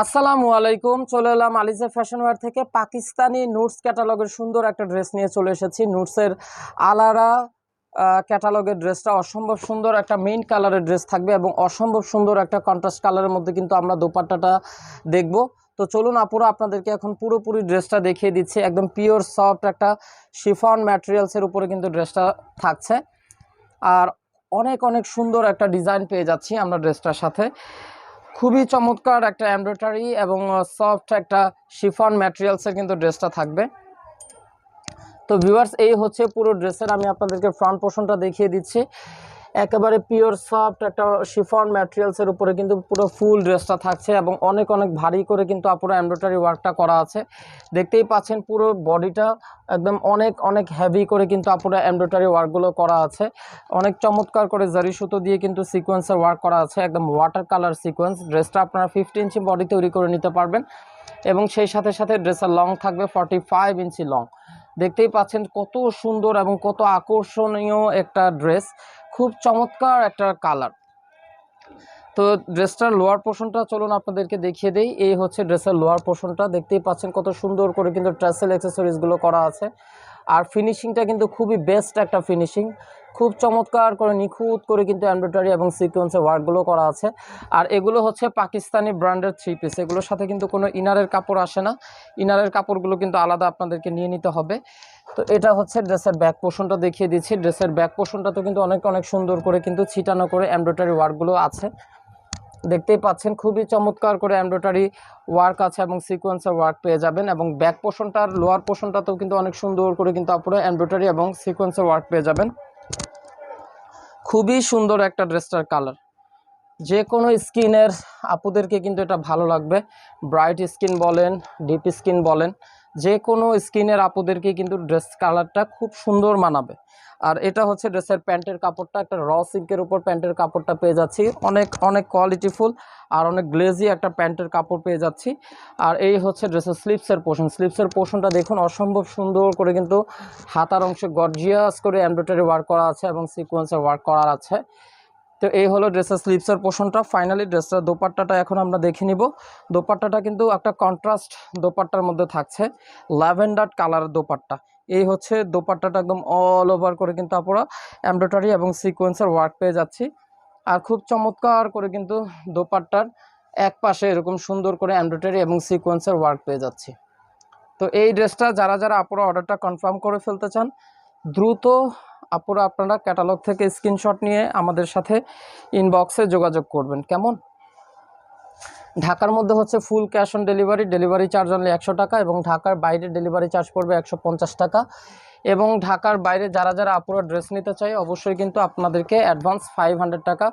আসসালামু আলাইকুম। চলে এলাম আলিজা ফ্যাশন ওয়্যার থেকে পাকিস্তানি নুটস ক্যাটালগের সুন্দর একটা ড্রেস নিয়ে চলে এসেছি। নুটসের আলারা ক্যাটালগের ড্রেসটা অসম্ভব সুন্দর একটা মেইন কালারের ড্রেস থাকবে এবং অসম্ভব সুন্দর একটা কন্ট্রাস্ট কালারের মধ্যে কিন্তু আমরা দোপাট্টাটা দেখব। তো চলুন আপুরা, আপনাদেরকে এখন পুরোপুরি ড্রেসটা দেখিয়ে দিচ্ছি। একদম পিওর সফট একটা শিফন ম্যাটেরিয়ালসের উপরে কিন্তু ড্রেসটা থাকছে, আর অনেক অনেক সুন্দর একটা ডিজাইন পেয়ে যাচ্ছি আমরা ড্রেসটার সাথে। খুবই চমৎকার একটা এমব্রয়ডারি এবং সফট একটা শিফন ম্যাটেরিয়ালসের কিন্তু ড্রেসটা থাকবে। তো ভিউয়ার্স, এই হচ্ছে পুরো ড্রেসের, আমি আপনাদেরকে ফ্রন্ট পোর্শনটা দেখিয়ে দিচ্ছি। একেবারে পিওর সফট একটা শিফন ম্যাটেরিয়ালসের উপরে কিন্তু পুরো ফুল ড্রেসটা থাকছে এবং অনেক অনেক ভারী করে কিন্তু পুরো এমব্রয়ডারি ওয়ার্কটা করা আছে। দেখতেই পাচ্ছেন পুরো বডিটা একদম অনেক অনেক হেভি করে কিন্তু পুরো এমব্রয়ডারি ওয়ার্কগুলো করা আছে। অনেক চমৎকার করে জারি সুতো দিয়ে কিন্তু সিকোয়েন্সের ওয়ার্ক করা আছে, একদম ওয়াটার কালার সিকোয়েন্স। ড্রেসটা আপনারা 50 ইঞ্চি বডি তৈরি করে নিতে পারবেন এবং সেই সাথে সাথে ড্রেসের লং থাকবে 45 ইঞ্চি লং। দেখতেই পাচ্ছেন কত সুন্দর এবং কত আকর্ষণীয় একটা ড্রেস, খুব চমৎকার একটা কালার। তো ড্রেসটার লোয়ার পোর্শনটা চলুন আপনাদেরকে দেখিয়ে দেই। এই হচ্ছে ড্রেসের লোয়ার পোর্শনটা, দেখতেই পাচ্ছেন কত সুন্দর করে কিন্তু ট্রাসেল অ্যাক্সেসরিজগুলো করা আছে। আর ফিনিশিংটা কিন্তু খুবই বেস্ট একটা ফিনিশিং, খুব চমৎকার করে নিখুঁত করে কিন্তু এমব্রয়ডারি এবং সিকোয়েন্সের ওয়ার্কগুলো করা আছে। আর এগুলো হচ্ছে পাকিস্তানি ব্র্যান্ডের 3 পিস, এগুলোর সাথে কিন্তু কোনো ইনারের কাপড় আসে না, ইনারের কাপড়গুলো কিন্তু আলাদা আপনাদেরকে নিয়ে নিতে হবে। তো এটা হচ্ছে ড্রেসের ব্যাক পোর্শনটা দেখিয়ে দিচ্ছি। ড্রেসের ব্যাক পোর্শনটা তো কিন্তু অনেক অনেক সুন্দর করে কিন্তু ছিটানো করে এমব্রয়ডারি ওয়ার্কগুলো আছে, দেখতেই পাচ্ছেন খুবই চমৎকার করে এমব্রয়ডারি ওয়ার্ক আছে এবং সিকোয়েন্সের ওয়ার্ক পেয়ে যাবেন। এবং ব্যাক পোর্শনটার লোয়ার পোর্শনটাতেও কিন্তু অনেক সুন্দর করে কিন্তু আপনারা এমব্রয়ডারি এবং সিকোয়েন্সের ওয়ার্ক পেয়ে যাবেন। খুবই সুন্দর একটা ড্রেসটার কালার, যে কোনো স্কিনের আপুদেরকে কিন্তু এটা ভালো লাগবে। ব্রাইট স্কিন বলেন, ডিপ স্কিন বলেন, যে কোনো স্কিনের আপুদেরকে কিন্তু ড্রেস কালারটা খুব সুন্দর মানাবে। আর এটা হচ্ছে ড্রেসের প্যান্টের কাপড়টা, একটা র সিল্কের উপর প্যান্টের কাপড়টা পেয়ে যাচ্ছি, অনেক অনেক কোয়ালিটিফুল আর অনেক গ্লেজি একটা প্যান্টের কাপড় পেয়ে যাচ্ছি। আর এই হচ্ছে ড্রেসের স্লিপসের পোর্শন, স্লিপসের পোর্শনটা দেখুন অসম্ভব সুন্দর করে কিন্তু হাতার অংশে গর্জিয়াস করে এমব্রয়ডারি ওয়ার্ক করা আছে এবং সিকোয়েন্সের ওয়ার্ক করা আছে। তো এই হলো ড্রেসের স্লিপসের পোর্শনটা। ফাইনালি ড্রেসটার দোপাট্টাটা এখন আমরা দেখে নিব। দোপাট্টাটা কিন্তু একটা কন্ট্রাস্ট দোপাট্টার মধ্যে থাকছে, ল্যাভেন্ডার কালারের দোপাট্টা। এই হচ্ছে দোপাট্টাটা, একদম অল ওভার করে কিন্তু আপনারা এমব্রয়ডারি এবং সিকোয়েন্সের ওয়ার্ক পেয়ে যাচ্ছি। আর খুব চমৎকার করে কিন্তু দোপাট্টার এক পাশে এরকম সুন্দর করে এমব্রয়ডারি এবং সিকোয়েন্সের ওয়ার্ক পেয়ে যাচ্ছি। তো এই ড্রেসটা যারা যারা আপনারা অর্ডারটা কনফার্ম করে ফেলতে চান, দ্রুত আপনারা ক্যাটালগ থেকে স্ক্রিনশট নিয়ে আমাদের সাথে ইনবক্সে যোগাযোগ করবেন। কেমন? ঢাকার মধ্যে হচ্ছে full cash on delivery, delivery charge only 100 টাকা এবং ঢাকার বাইরে ডেলিভারি চার্জ পড়বে 150 টাকা। এবং ঢাকার বাইরে যারা যারা আপুরা ড্রেস নিতে চাই অবশ্যই কিন্তু আপনাদেরকে অ্যাডভান্স 500 টাকা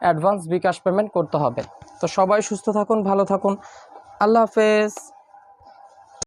অ্যাডভান্স বিকাশ পেমেন্ট করতে হবে। তো সবাই সুস্থ থাকুন, ভালো থাকুন, আল্লাহ হাফেজ।